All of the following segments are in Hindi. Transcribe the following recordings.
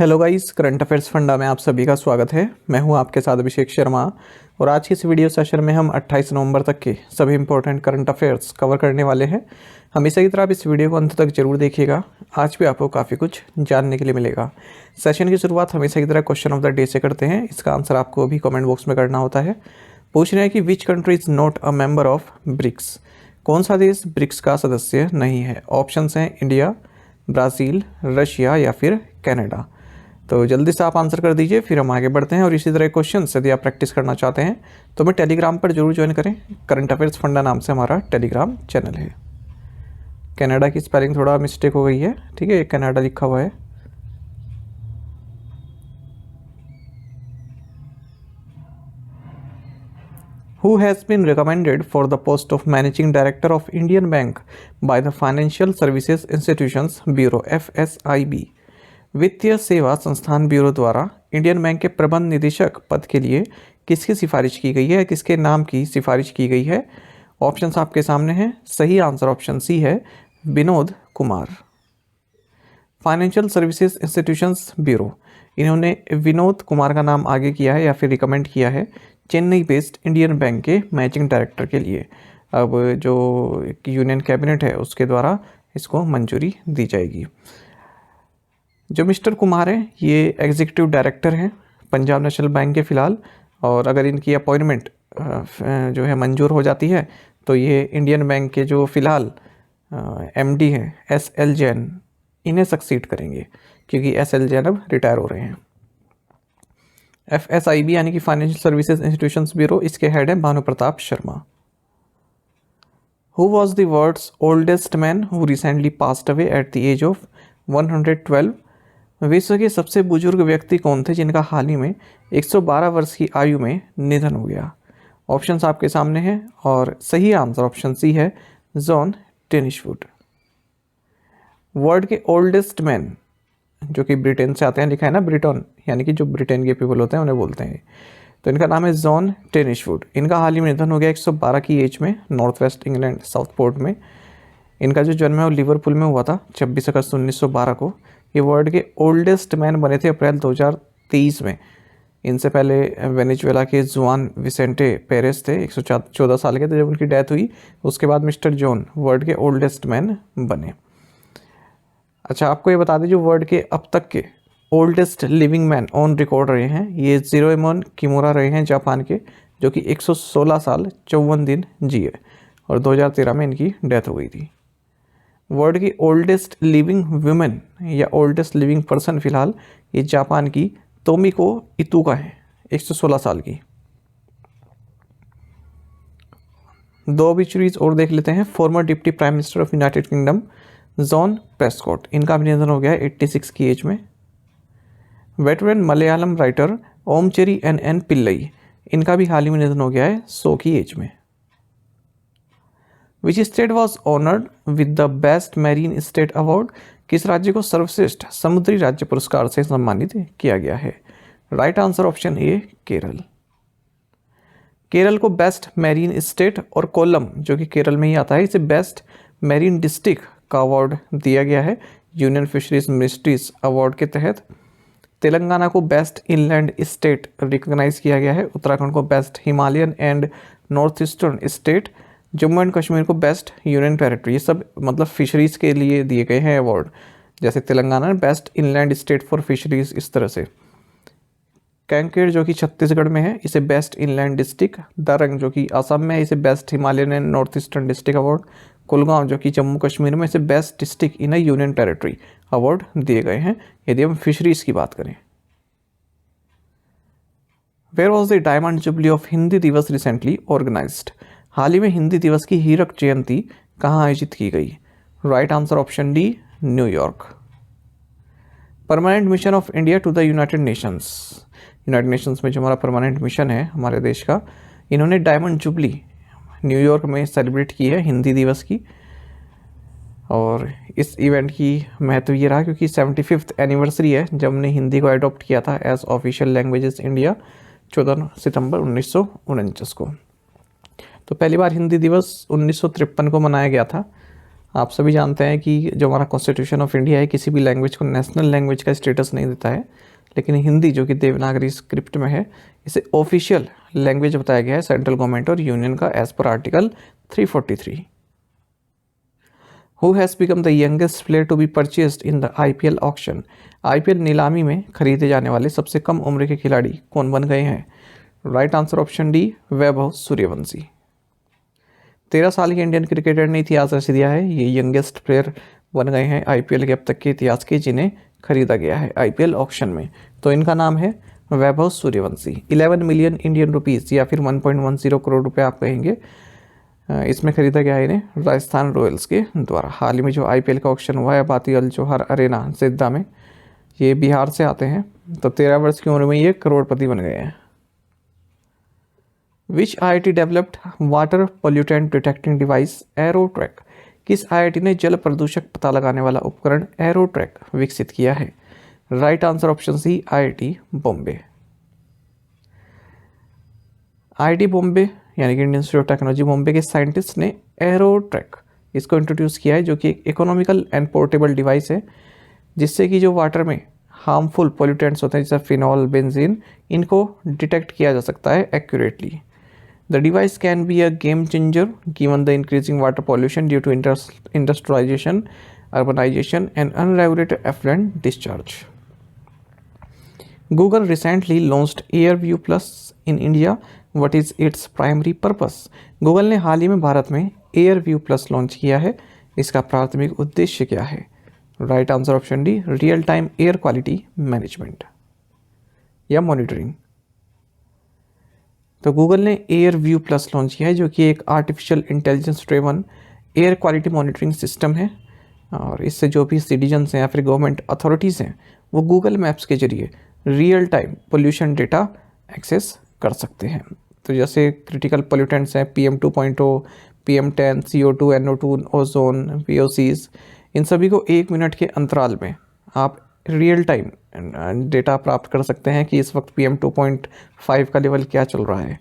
Hello guys, current affairs funda में आप सभी का स्वागत है। मैं हूं आपके साथ अभिषेक शर्मा और आज की इस वीडियो सेशन में हम 28 नवंबर तक के सभी इंपॉर्टेंट करंट अफेयर्स कवर करने वाले हैं। हमेशा की तरह आप इस वीडियो को अंत तक जरूर देखिएगा। आज भी आपको काफ़ी कुछ जानने के लिए मिलेगा। सेशन की शुरुआत हमेशा की तरह क्वेश्चन ऑफ द डे से करते हैं। इसका आंसर आपको अभी कॉमेंट बॉक्स में करना होता है। पूछ रहे हैं कि which country is not a member of BRICS. कौन सा देश ब्रिक्स का सदस्य नहीं है? ऑप्शंस हैं इंडिया, ब्राज़ील, रशिया या फिर कनाडा। तो जल्दी से आप आंसर कर दीजिए, फिर हम आगे बढ़ते हैं। और इसी तरह क्वेश्चन यदि आप प्रैक्टिस करना चाहते हैं तो मैं टेलीग्राम पर जरूर ज्वाइन करें। करंट अफेयर्स फंडा नाम से हमारा टेलीग्राम चैनल है। कनाडा की स्पेलिंग थोड़ा मिस्टेक हो गई है, ठीक है, कनाडा लिखा हुआ है। Who has been recommended for the post of Managing Director of Indian Bank by the Financial Services Institutions Bureau FSIB? वित्तीय सेवा संस्थान ब्यूरो द्वारा इंडियन बैंक के प्रबंध निदेशक पद के लिए किसकी सिफारिश की गई है, किसके नाम की सिफारिश की गई है? ऑप्शंस आपके सामने हैं। सही आंसर ऑप्शन सी है, Vinod Kumar. Financial services institutions bureau, इन्होंने विनोद कुमार का नाम आगे किया है या फिर रिकमेंड किया है चेन्नई बेस्ड इंडियन बैंक के मैनेजिंग डायरेक्टर के लिए। अब जो यूनियन कैबिनेट है उसके द्वारा इसको मंजूरी दी जाएगी। जो मिस्टर कुमार हैं ये एग्जीक्यूटिव डायरेक्टर हैं पंजाब नेशनल बैंक के फ़िलहाल, और अगर इनकी अपॉइंटमेंट जो है मंजूर हो जाती है तो ये इंडियन बैंक के जो फ़िलहाल एमडी हैं एसएल जैन, इन्हें सक्सीड करेंगे क्योंकि एसएल जैन अब रिटायर हो रहे हैं। एफएसआईबी यानी कि फाइनेंशियल सर्विसेज इंस्टीट्यूशंस ब्यूरो, इसके हेड हैं Bhanu Pratap Sharma. Who was the world's oldest man who recently passed away at the age of 112? विश्व के सबसे बुजुर्ग व्यक्ति कौन थे जिनका हाल ही में 112 वर्ष की आयु में निधन हो गया? ऑप्शंस आपके सामने हैं और सही आंसर ऑप्शन सी है, जॉन टेनिसवुड। वर्ल्ड के ओल्डेस्ट मैन जो कि ब्रिटेन से आते हैं, लिखा है ना ब्रिटन, यानी कि जो ब्रिटेन के पीपल होते हैं उन्हें बोलते हैं। तो इनका नाम है जॉन टेनिसवुड। इनका हाल ही में निधन हो गया 112 की एज में, नॉर्थ वेस्ट इंग्लैंड साउथपोर्ट में। इनका जो जन्म है वो लिवरपूल में हुआ था 26 अगस्त 1912 को। ये वर्ल्ड के ओल्डेस्ट मैन बने थे अप्रैल 2023 में। इनसे पहले वेनेजुएला के जुआन विसेंटे पेरेस थे, 114 साल के थे जब उनकी डेथ हुई। उसके बाद मिस्टर जॉन वर्ल्ड के ओल्डेस्ट मैन बने। अच्छा, आपको ये बता दें जो वर्ल्ड के अब तक के oldest living man on record रहे हैं, ये ज़िरोएमोन किमोरा रहे हैं जापान के, जो कि 116 साल 54 दिन जिए और 2013 में इनकी डेथ हो गई थी। वर्ल्ड की ओल्डेस्ट लिविंग वुमेन या ओल्डेस्ट लिविंग पर्सन फिलहाल ये जापान की तोमिको इतुका है, 116 साल की। दो ऑब्ituaries और देख लेते हैं। Farmer deputy prime minister of United kingdom John Prescott, इनका भी निधन हो गया है 86 की एज में। वेटरन मलयालम राइटर ओमचेरी एन पिल्लई, इनका भी हाल ही में निधन हो गया है 100 की एज में। Which state was honoured with the best marine state award? किस राज्य को सर्वश्रेष्ठ समुद्री राज्य पुरस्कार से सम्मानित किया गया है? Right answer option A, Kerala. Kerala को बेस्ट मैरीन स्टेट और कोल्लम जो कि केरल में ही आता है, इसे बेस्ट मैरीन डिस्ट्रिक्ट का अवार्ड दिया गया है यूनियन फिशरीज मिनिस्ट्रीज अवार्ड के तहत। तेलंगाना को बेस्ट इनलैंड स्टेट रिकॉग्नाइज किया गया है। उत्तराखंड को best Himalayan and north eastern state. Jammu and Kashmir को बेस्ट यूनियन टेरिटरी। ये सब मतलब फिशरीज़ के लिए दिए गए हैं अवार्ड। जैसे Telangana best inland state for fisheries, इस तरह से। कैंकेर जो कि छत्तीसगढ़ में है, इसे बेस्ट इनलैंड डिस्ट्रिक्ट। दरंग जो कि असम में है, इसे best Himalayan and north eastern district award. Kulgam जो कि जम्मू कश्मीर में, इसे best district in a union territory award दिए गए हैं यदि हम फिशरीज़ की बात करें। Where was the diamond jubilee of Hindi Diwas recently organised? हाल ही में हिंदी दिवस की हीरक जयंती कहाँ आयोजित की गई? Right answer option D, New York. Permanent mission of India to the United Nations, United Nations में जो हमारा परमानेंट मिशन है हमारे देश का, इन्होंने डायमंड जुबली न्यूयॉर्क में सेलिब्रेट की है हिंदी दिवस की। और इस इवेंट की महत्व ये रहा क्योंकि 75th एनिवर्सरी है जब हमने हिंदी को अडॉप्ट किया था एज ऑफिशियल लैंग्वेजेस इंडिया 14 सितंबर 1949 को। तो पहली बार हिंदी दिवस 1953 को मनाया गया था आप सभी जानते हैं कि जो हमारा कॉन्स्टिट्यूशन ऑफ इंडिया है किसी भी लैंग्वेज को नेशनल लैंग्वेज का स्टेटस नहीं देता है, लेकिन हिंदी जो कि देवनागरी स्क्रिप्ट में है इसे ऑफिशियल लैंग्वेज बताया गया है सेंट्रल गवर्नमेंट और यूनियन का as per article 343। Who has become the youngest player to be purchased in the IPL auction? IPL नीलामी में खरीदे जाने वाले सबसे कम उम्र के खिलाड़ी कौन बन गए हैं? Right answer option D, Vaibhav Suryavanshi. 13 साल के इंडियन क्रिकेटर ने इतिहास रच दिया है, ये यंगेस्ट प्लेयर बन गए हैं IPL के अब तक के इतिहास के जिन्हें खरीदा गया है IPL ऑक्शन में। तो इनका नाम है Vaibhav Suryavanshi. 11 million Indian rupees या फिर 1.10 करोड़ रुपए आप कहेंगे, इसमें खरीदा गया है इन्हें राजस्थान रॉयल्स के द्वारा। हाल ही में जो IPL का ऑक्शन हुआ है बाती अल जोहर अरेना जिद्दा में, ये बिहार से आते हैं। तो 13 वर्ष की उम्र में ये करोड़पति बन गए हैं। Which IIT developed water pollutant detecting device Aerotrack? किस IIT ने जल प्रदूषक पता लगाने वाला उपकरण एरोट्रैक विकसित किया है? Right answer option C, IIT Bombay. IIT Bombay यानी कि Indian institute of technology Bombay के साइंटिस्ट ने एरोट्रैक इसको इंट्रोड्यूस किया है, जो कि एक इकोनॉमिकल एंड पोर्टेबल डिवाइस है, जिससे कि जो वाटर में हार्मफुल पोल्यूटेंट्स होते हैं जैसे फिनॉल, बेंजीन, इनको डिटेक्ट किया जा सकता है accurately. The device can be a game changer given the increasing water pollution due to industrialisation, urbanisation and unregulated effluent discharge. Google recently launched AirView Plus in India. What is its primary purpose? Google ने हाल ही में भारत में AirView Plus लॉन्च किया है, इसका प्राथमिक उद्देश्य क्या है? Right answer option D, real time air quality management या मॉनिटरिंग। तो गूगल ने AirView Plus लॉन्च किया है, जो कि एक artificial intelligence driven air quality monitoring system है, और इससे जो भी सिटीजन्स हैं या फिर गवर्नमेंट अथॉरिटीज़ हैं वो गूगल मैप्स के जरिए real time pollution data access कर सकते हैं। तो जैसे क्रिटिकल पोल्यूटेंट्स हैं PM2.0, PM10, CO2, NO2, ozone, VOCs, इन सभी को 1 मिनट के अंतराल में आप रियल टाइम डेटा प्राप्त कर सकते हैं कि इस वक्त PM2.5 का लेवल क्या चल रहा है।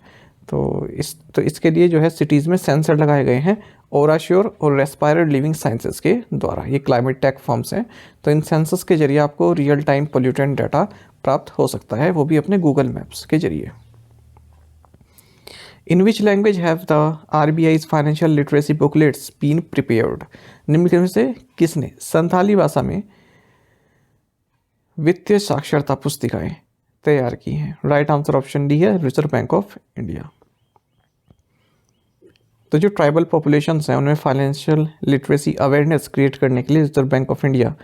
तो इसके लिए जो है सिटीज़ में सेंसर लगाए गए हैं ओराश्योर और रेस्पायरड लिविंग साइंसेस के द्वारा, ये क्लाइमेट टेक फर्म्स हैं। तो इन सेंसर्स के जरिए आपको रियल टाइम पोल्यूटेंट डाटा प्राप्त हो सकता है, वो भी अपने गूगल मैप्स के जरिए। In which language have the RBI's financial literacy booklets been prepared? निम्नलिखित में से किसने संथाली भाषा में वित्तीय साक्षरता पुस्तिकाएं तैयार की हैं? राइट आंसर ऑप्शन डी है, रिजर्व बैंक ऑफ इंडिया। तो जो ट्राइबल पॉपुलेशंस हैं उनमें फाइनेंशियल लिटरेसी अवेयरनेस क्रिएट करने के लिए reserve bank of India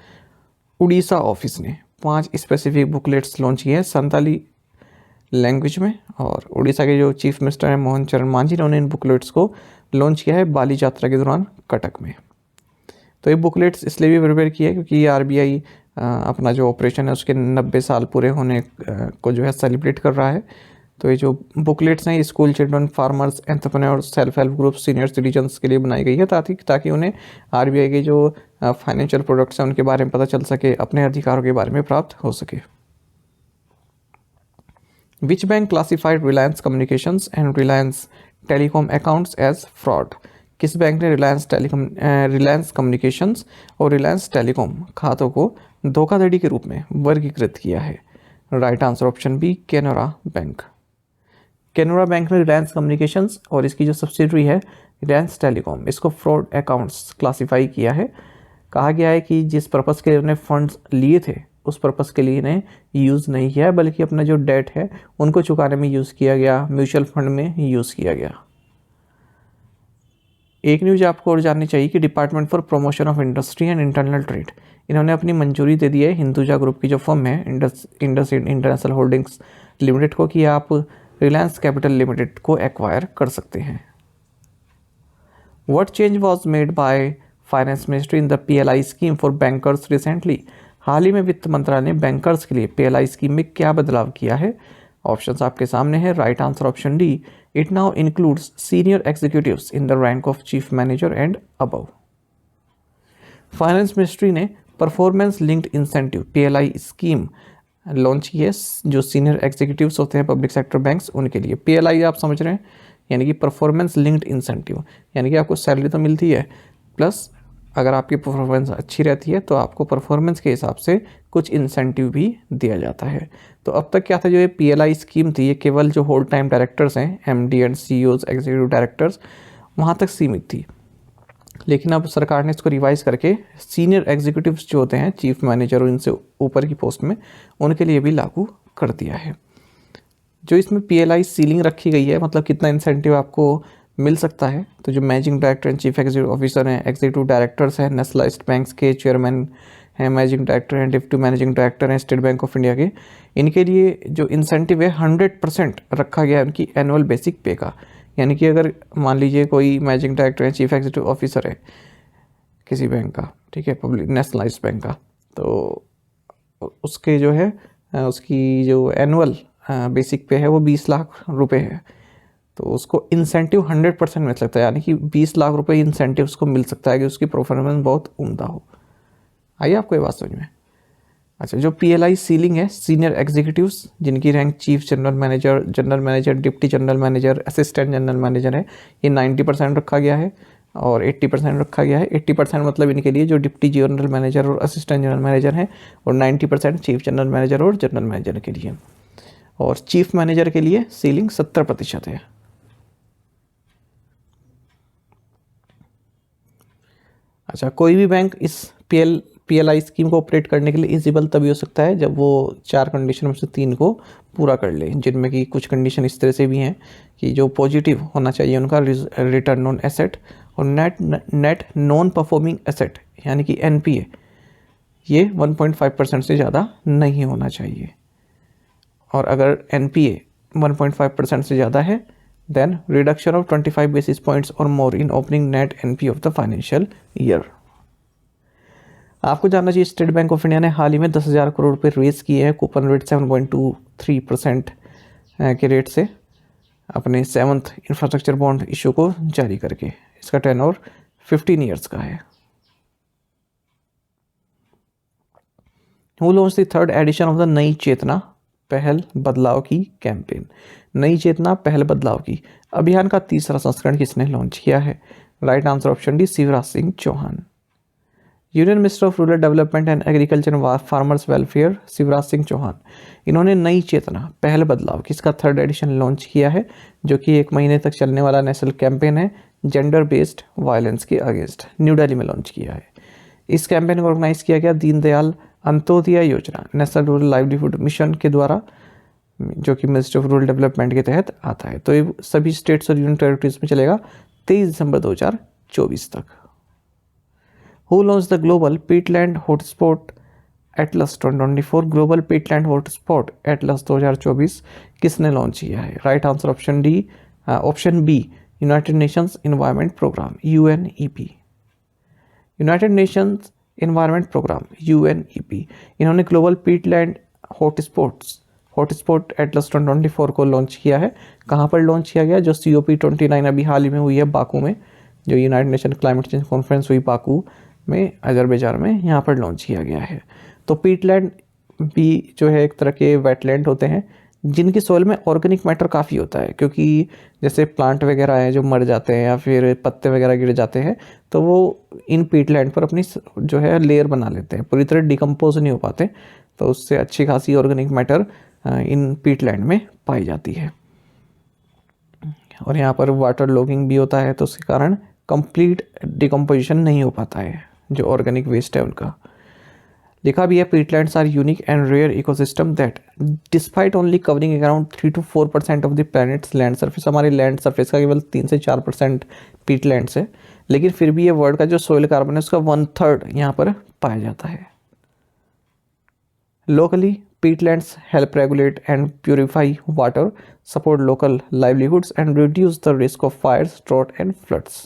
Orissa office ने 5 स्पेसिफिक बुकलेट्स लॉन्च किए हैं संताली लैंग्वेज में, और उड़ीसा के जो चीफ मिनिस्टर हैं मोहन चरण मांझी ने उन्हें इन बुकलेट्स को लॉन्च किया है बाली यात्रा के दौरान कटक में। तो ये बुकलेट्स इसलिए भी प्रिपेयर किया है क्योंकि ये RBI अपना जो ऑपरेशन है उसके 90 साल पूरे होने को जो है सेलिब्रेट कर रहा है। तो ये जो बुकलेट्स हैं school children, farmers, entrepreneur, self help group, senior citizens के लिए बनाई गई है ताकि उन्हें RBI के जो फाइनेंशियल प्रोडक्ट्स हैं उनके बारे में पता चल सके, अपने अधिकारों के बारे में प्राप्त हो सके। Which bank classified Reliance communications and Reliance telecom accounts as fraud? किस बैंक ने रिलायंस कम्युनिकेशंस और रिलायंस टेलीकॉम खातों को धोखाधड़ी के रूप में वर्गीकृत किया है? Right answer option B, Canara bank. Canara bank ने रिलायंस कम्युनिकेशंस और इसकी जो सब्सिडरी है रिलायंस टेलीकॉम, इसको फ्रॉड अकाउंट्स क्लासिफाई किया है। कहा गया है कि जिस पर्पज़ के लिए उन्हें फंड्स लिए थे उस पर्पज़ के लिए इन्हें यूज़ नहीं किया है, बल्कि अपना जो डेट है उनको चुकाने में यूज़ किया गया, म्यूचुअल फंड में यूज़ किया गया। एक न्यूज आपको और जाननी चाहिए कि department for promotion of industry and internal trade, इन्होंने अपनी मंजूरी दे दी है हिंदुजा ग्रुप की जो फर्म है इंडस इंटरनेशनल होल्डिंग्स लिमिटेड को, कि आप रिलायंस कैपिटल लिमिटेड को एक्वायर कर सकते हैं। What change was made by finance ministry in the PLI scheme for bankers recently? हाल ही में वित्त मंत्रालय ने बैंकर्स के लिए PLI स्कीम में क्या बदलाव किया है? ऑप्शंस आपके सामने है। Right answer option D, it now includes senior executives in the rank of chief manager and above. Finance ministry ने performance linked incentive PLI scheme launch की है, जो सीनियर एग्जीक्यूटिव्स होते हैं पब्लिक सेक्टर बैंक्स उनके लिए। PLI आप समझ रहे हैं, यानी कि परफॉर्मेंस लिंक्ड इंसेंटिव, यानी कि आपको सैलरी तो मिलती है प्लस अगर आपकी परफॉर्मेंस अच्छी रहती है तो आपको परफॉर्मेंस के हिसाब से कुछ इंसेंटिव भी दिया जाता है। तो अब तक क्या था, जो ये PLI स्कीम थी ये केवल जो होल टाइम डायरेक्टर्स हैं, MD and CEOs, executive directors, वहाँ तक सीमित थी। लेकिन अब सरकार ने इसको रिवाइज करके सीनियर एग्जीक्यूटिव्स जो होते हैं, चीफ मैनेजर और इनसे ऊपर की पोस्ट में, उनके लिए भी लागू कर दिया है। जो इसमें PLI सीलिंग रखी गई है, मतलब कितना इंसेंटिव आपको मिल सकता है, तो जो managing director and chief executive officer हैं, एग्जीक्यूटिव डायरेक्टर्स हैं, नेशनलाइज्ड बैंक्स के चेयरमैन हैं, मैनेजिंग डायरेक्टर हैं, डिप्टी मैनेजिंग डायरेक्टर हैं स्टेट बैंक ऑफ इंडिया के, इनके लिए जो इंसेंटिव है 100% रखा गया है उनकी एनुअल बेसिक पे का। यानी कि अगर मान लीजिए कोई मैनेजिंग डायरेक्टर है, चीफ एग्जीक्यूटिव ऑफिसर है किसी बैंक का, ठीक है, पब्लिक नेशनलाइज्ड बैंक का, तो उसके जो है उसकी जो एनुअल बेसिक पे है वो 20 लाख रुपए है, तो उसको इंसेंटिव 100% मिल सकता है। यानी कि 20 लाख रुपए इंसेंटिव उसको मिल सकता है कि उसकी परफॉर्मेंस बहुत उम्दा हो। आइए आपको ये बात समझ में। अच्छा, जो PLI सीलिंग है, सीनियर एग्जीक्यूटिव्स जिनकी rank chief general manager, deputy general manager, assistant general manager है, ये 90% रखा गया है और 80% रखा गया है। 80% मतलब इनके लिए जो डिप्टी जनरल मैनेजर और असिस्टेंट जनरल मैनेजर हैं, और 90% चीफ जनरल मैनेजर और जनरल मैनेजर के लिए। और चीफ मैनेजर के लिए सीलिंग 70% है। अच्छा, कोई भी बैंक इस PLI स्कीम को ऑपरेट करने के लिए एलिजिबल तभी हो सकता है जब वो 4 कंडीशन में से 3 को पूरा कर ले, जिनमें कि कुछ कंडीशन इस तरह से भी हैं कि जो पॉजिटिव होना चाहिए उनका रिटर्न ऑन एसेट, और नेट नॉन परफॉर्मिंग एसेट यानी कि NPA ये 1.5% से ज़्यादा नहीं होना चाहिए। और अगर NPA 1.5% से ज़्यादा है, then reduction of 25 basis points और more in opening net NPA of the financial year. आपको जानना चाहिए स्टेट बैंक ऑफ इंडिया ने हाल ही में 10,000 करोड़ रुपये रेज किए हैं कूपन रेट 7.23% के रेट से अपने 7th इंफ्रास्ट्रक्चर बॉन्ड इशू को जारी करके। इसका टेन्योर 15 ईयर्स का है। Who launch the 3rd edition of the Nayi Chetna पहल बदलाव की कैंपेन। नई चेतना पहल बदलाव की अभियान का 3रा संस्करण किसने लॉन्च किया है? Right answer option D, Shivraj Singh Chouhan. Union minister of rural development and agriculture and farmers welfare Shivraj Singh Chouhan, इन्होंने नई चेतना पहल बदलाव की इसका 3rd एडिशन लॉन्च किया है, जो कि 1 महीने तक चलने वाला नेशनल कैंपेन है जेंडर बेस्ड वायलेंस के अगेंस्ट। न्यू दिल्ली में लॉन्च किया है। इस कैंपेन को ऑर्गेनाइज किया गया दीनदयाल अंत्योदय योजना नेशनल रूरल लाइवलीहुड मिशन के द्वारा, जो कि मिनिस्ट्री ऑफ रूरल डेवलपमेंट के तहत आता है। तो ये सभी स्टेट्स और यूनियन टेरिटरीज में चलेगा 23 दिसंबर 2024 तक। Who launched the global peatland hotspot Atlas 2024? Global peatland hotspot Atlas 2024 किसने लॉन्च किया है? Right answer option B, United Nations environment programme UNEP। United Nations environment programme UNEP, इन्होंने ग्लोबल पीटलैंड हॉटस्पॉट एटलस 2024 को लॉन्च किया है। कहाँ पर लॉन्च किया गया? जो COP29 अभी हाल ही में हुई है बाकू में, जो United nation climate change conference हुई बाकू में अजरबैजान में, यहाँ पर लॉन्च किया गया है। तो पीटलैंड भी जो है एक तरह के वेटलैंड होते हैं जिनकी सोइल में ऑर्गेनिक मैटर काफ़ी होता है, क्योंकि जैसे प्लांट वगैरह हैं जो मर जाते हैं या फिर पत्ते वगैरह गिर जाते हैं, तो वो इन पीटलैंड पर अपनी जो है लेयर बना लेते हैं, पूरी तरह डिकम्पोज नहीं हो पाते, तो उससे अच्छी खासी ऑर्गेनिक मैटर इन पीटलैंड में पाई जाती है। और यहाँ पर वाटर लॉगिंग भी होता है, तो उसके कारण कंप्लीट डिकम्पोजिशन नहीं हो पाता है जो ऑर्गेनिक वेस्ट है उनका। लिखा भी है peatlands are unique and rare ecosystem that despite only covering around 3 to 4% of the planet's land surface. हमारे लैंड सरफेस का केवल 3 से 4% पीटलैंड्स है, लेकिन फिर भी ये वर्ल्ड का जो सोइल कार्बन है उसका 1/3 यहाँ पर पाया जाता है। Locally peatlands help regulate and purify water, support local livelihoods and reduce the risk of fires, drought and floods.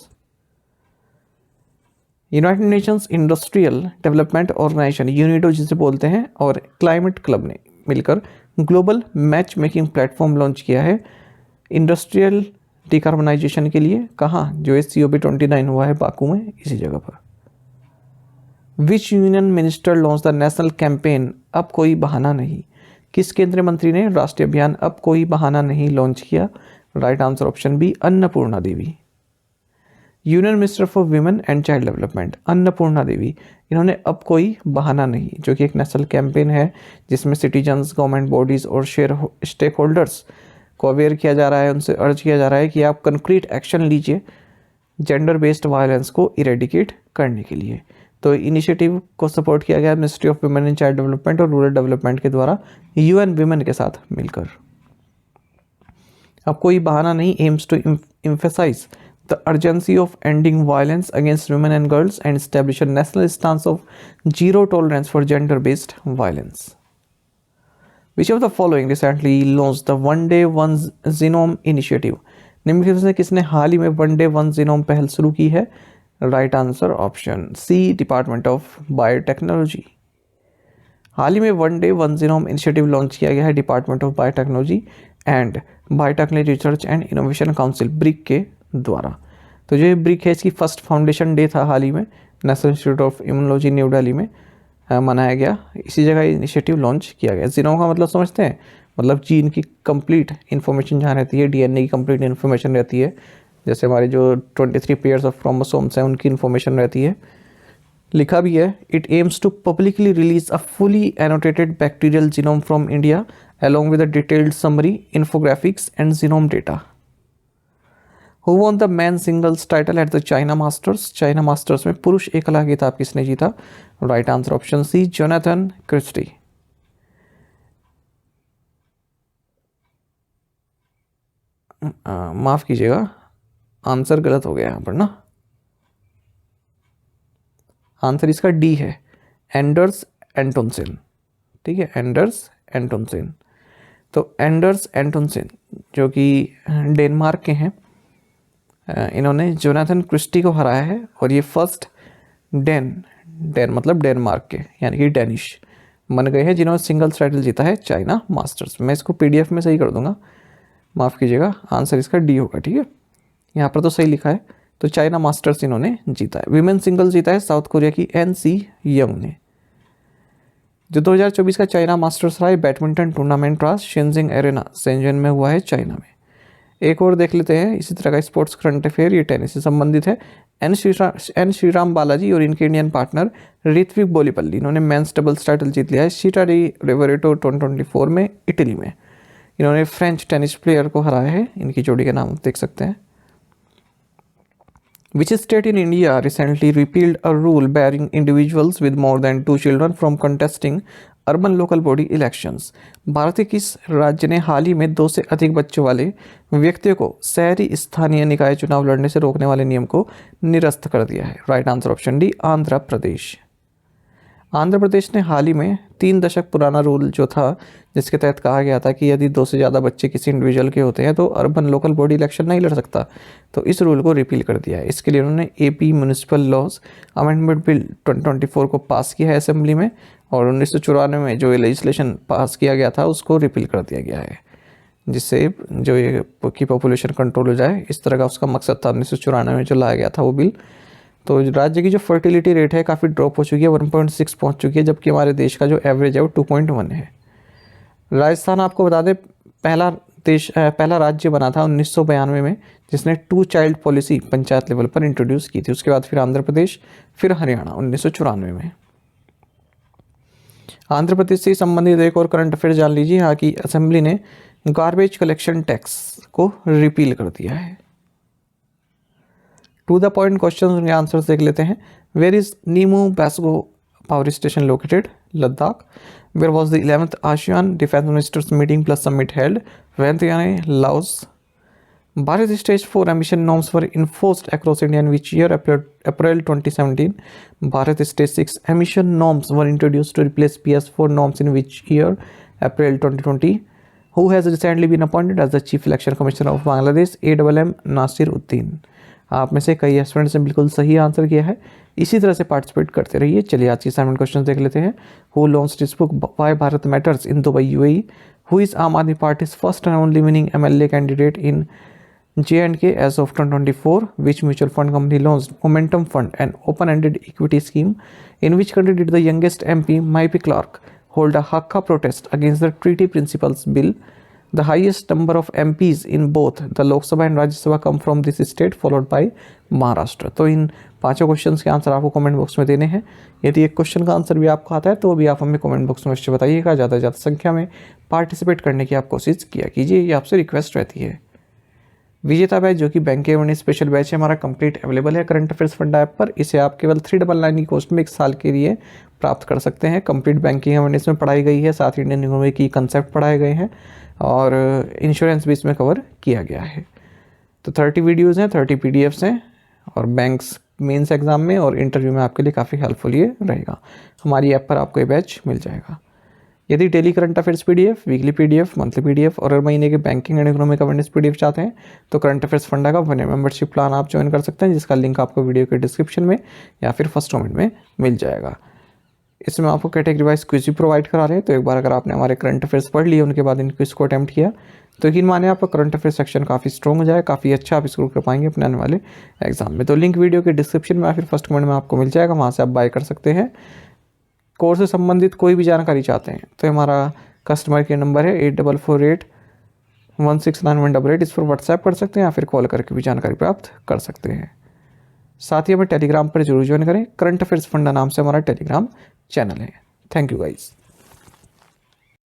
United Nations industrial development organisation UNIDO जिसे बोलते हैं, और क्लाइमेट क्लब ने मिलकर global match making platform launch किया है इंडस्ट्रियल डिकार्बनाइजेशन के लिए। कहाँ? जो COP29 हुआ है बाकू में, इसी जगह पर। विच union minister launch the national campaign अब कोई बहाना नहीं? किस केंद्रीय मंत्री ने राष्ट्रीय अभियान अब कोई बहाना नहीं लॉन्च किया? Right answer option B, Annapurna Devi. Union minister for women and child development Annapurna Devi, इन्होंने अब कोई बहाना नहीं, जो कि एक नेशनल कैंपेन है जिसमें सिटीजन्स, गवर्नमेंट बॉडीज़ और स्टेक होल्डर्स को अवेयर किया जा रहा है, उनसे अर्ज किया जा रहा है कि आप कंक्रीट एक्शन लीजिए जेंडर बेस्ड वायलेंस को इरेडिकेट करने के लिए। तो इनिशिएटिव को सपोर्ट किया गया ministry of women and child development और रूरल डेवलपमेंट के द्वारा यूएन विमेन के साथ मिलकर। अब कोई बहाना नहीं aims to emphasize the urgency of ending violence against women and girls and establish a national stance of zero tolerance for gender-based violence. Which of the following recently launched the One Day One Genome Initiative? निम्नलिखित में से किसने हाल ही में वन डे वन जीनोम पहल शुरू की है? Right answer option C, department of biotechnology. हाल ही में one day one genome initiative launch किया गया है department of biotechnology and biotechnology research and innovation council BRIC के द्वारा। तो जो ये ब्रिक है इसकी फर्स्ट फाउंडेशन डे था हाल ही में national institute of immunology new Delhi में मनाया गया, इसी जगह इनिशिएटिव लॉन्च किया गया। जीनोम का मतलब समझते हैं, मतलब जीन की कंप्लीट इन्फॉर्मेशन जहाँ रहती है, डीएनए की कंप्लीट इन्फॉर्मेशन रहती है, जैसे हमारे जो 23 पेयर्स ऑफ क्रोमोसोम्स हैं उनकी इन्फॉर्मेशन रहती है। लिखा भी है, it aims to publicly release a fully annotated bacterial genome from India along with a detailed summary, infographics and genome data. Who won the men's singles title at the China Masters? China Masters में पुरुष एकला खिताब किसने जीता? Right answer option C, Jonathan Christie. माफ कीजिएगा, आंसर गलत हो गया यहाँ पर ना, आंसर इसका डी है, एंडर्स एंटोनसेन। ठीक है, एंडर्स एंटोनसेन। तो एंडर्स एंटोनसेन जो कि डेनमार्क के हैं, इन्होंने जोनाथन क्रिस्टी को हराया है और ये फर्स्ट डेन मतलब डेनमार्क के यानी कि डेनिश बन गए हैं जिन्होंने सिंगल्स टाइटल जीता है चाइना मास्टर्स। मैं इसको पीडीएफ में सही कर दूंगा, माफ़ कीजिएगा, आंसर इसका डी होगा। ठीक है, यहाँ पर तो सही लिखा है। तो चाइना मास्टर्स इन्होंने जीता है। विमेन सिंगल जीता है साउथ कोरिया की एनसी यंग ने। जो 2024 का चाइना मास्टर्स रहा है बैडमिंटन टूर्नामेंट रहा शेंजिंग एरेना शेंजन में हुआ है चाइना में। एक और देख लेते हैं इसी तरह का स्पोर्ट्स करंट अफेयर, ये टेनिस से संबंधित है। एन श्रीराम बालाजी और इनके इंडियन पार्टनर ऋत्विक बोलीपल्ली, इन्होंने मेंस डबल्स टाइटल जीत लिया है सीटा डी रिवरेटो 2024 में इटली में। इन्होंने फ्रेंच टेनिस प्लेयर को हराया है, इनकी जोड़ी का नाम देख सकते हैं। Which state in India recently repealed a rule barring individuals with more than 2 children from contesting urban local body elections? Bharat के किस राज्य ने हाल ही में 2 से अधिक बच्चों वाले व्यक्तियों को शहरी स्थानीय निकाय चुनाव लड़ने से रोकने वाले नियम को निरस्त कर दिया है? Right answer option D, Andhra Pradesh. Andhra Pradesh ने हाल ही में 3 दशक पुराना रूल जो था जिसके तहत कहा गया था कि यदि 2 से ज़्यादा बच्चे किसी इंडिविजुअल के होते हैं तो अर्बन लोकल बॉडी इलेक्शन नहीं लड़ सकता, तो इस रूल को रिपील कर दिया है। इसके लिए उन्होंने AP municipal laws amendment bill 2024 को पास किया है असेंबली में, और 1994 में जो लेजिस्लेशन पास किया गया था उसको रिपील कर दिया गया है, जिससे जो ये की पॉपुलेशन कंट्रोल हो जाए, इस तरह का उसका मकसद था। 1994 में जो लाया गया था वो बिल। तो राज्य की जो फर्टिलिटी रेट है काफ़ी ड्रॉप हो चुकी है, 1.6 पहुंच चुकी है, जबकि हमारे देश का जो एवरेज है वो 2.1 है। राजस्थान आपको बता दें पहला राज्य बना था 1992 में जिसने 2 चाइल्ड पॉलिसी पंचायत लेवल पर इंट्रोड्यूस की थी। उसके बाद फिर आंध्र प्रदेश, फिर हरियाणा 1994 में। आंध्र प्रदेश से संबंधित एक और करंट अफेयर जान लीजिए। यहाँ की असेंबली ने गार्बेज कलेक्शन टैक्स को रिपील कर दिया है। टू द पॉइंट क्वेश्चन उनके आंसर देख लेते हैं। Where is Nimoo Bazgo power station located? Ladakh. Where was the 11th ASEAN defence ministers meeting plus summit held? Vietnam, Laos. Bharat stage 4 emission norms were enforced across India in which year? April 2017। Bharat stage 6 emission norms were introduced to replace PS4 norms in which year? April 2020। Who has recently been appointed as the Chief Election Commissioner of Bangladesh? AMM Nasir Uddin. आप में से कई स्टूडेंट्स ने बिल्कुल सही आंसर किया है। इसी तरह से पार्टिसिपेट करते रहिए। चलिए आज की असाइनमेंट क्वेश्चन देख लेते हैं। Who launched this book why Bharat matters in Dubai UAE? Who is आम आदमी parties first and only winning MLA candidate in J&K as of 2024? Which mutual fund company launched Momentum Fund, an open-ended equity scheme? In which country did the youngest MP Maipi Clark hold a Hakka protest against the treaty principles bill? The highest number of MPs in both the Lok Sabha and Rajya Sabha come from this state followed by Maharashtra. तो इन पांचों क्वेश्चन के आंसर आपको कमेंट बॉक्स में देने हैं। यदि एक क्वेश्चन का आंसर भी आपको आता है तो भी आप हमें कमेंट बॉक्स में अवश्य बताइएगा। ज़्यादा से ज़्यादा संख्या में पार्टिसिपेट करने की आप कोशिश किया कीजिए, ये आपसे रिक्वेस्ट रहती है। विजेता बैच जो कि बैंक के स्पेशल बैच है हमारा कंप्लीट अवेलेबल है करंट अफेयर्स फंडा ऐप पर। इसे आप केवल 399 की कॉस्ट में 1 साल के लिए प्राप्त कर सकते हैं। कंप्लीट बैंकिंग अवेयरनेस में पढ़ाई गई है, साथ ही इंडियन इकोनॉमी की कंसेप्ट पढ़ाए गए हैं और इंश्योरेंस भी इसमें कवर किया गया है। तो 30 वीडियोज़ हैं, 30 PDFs हैं और बैंक्स मेंस एग्जाम में और इंटरव्यू में आपके लिए काफ़ी हेल्पफुल ये रहेगा। हमारी ऐप पर आपको ये बैच मिल जाएगा। यदि daily current affairs PDF, weekly PDF, monthly PDF और हर महीने के banking and economic awareness PDF चाहते हैं तो करंट अफेयर्स फंडा का 1 मेंबरशिप प्लान आप ज्वाइन कर सकते हैं, जिसका लिंक आपको वीडियो के डिस्क्रिप्शन में या फिर फर्स्ट कमेंट में मिल जाएगा। इसमें आपको कैटेगरी वाइज क्विज भी प्रोवाइड करा रहे हैं। तो एक बार अगर आपने हमारे करंट अफेयर्स पढ़ लिए उनके बाद इन क्विज को अटैम्प्ट किया तो यकीन माने आपका करंट अफेयर सेक्शन काफ़ी स्ट्रॉन्ग हो जाए, काफ़ी अच्छा आप स्कोर कर पाएंगे अपने आने वाले एग्जाम में। तो लिंक वीडियो के डिस्क्रिप्शन में या फिर फर्स्ट कमेंट में आपको मिल जाएगा, वहाँ से आप बाय कर सकते हैं। कोर्स से संबंधित कोई भी जानकारी चाहते हैं तो हमारा कस्टमर केयर नंबर है 8448169188। इस पर व्हाट्सएप कर सकते हैं या फिर कॉल करके भी जानकारी प्राप्त कर सकते हैं। साथ ही हमें टेलीग्राम पर जरूर ज्वाइन करें। करंट अफेयर्स फंडा नाम से हमारा टेलीग्राम चैनल है। Thank you guys.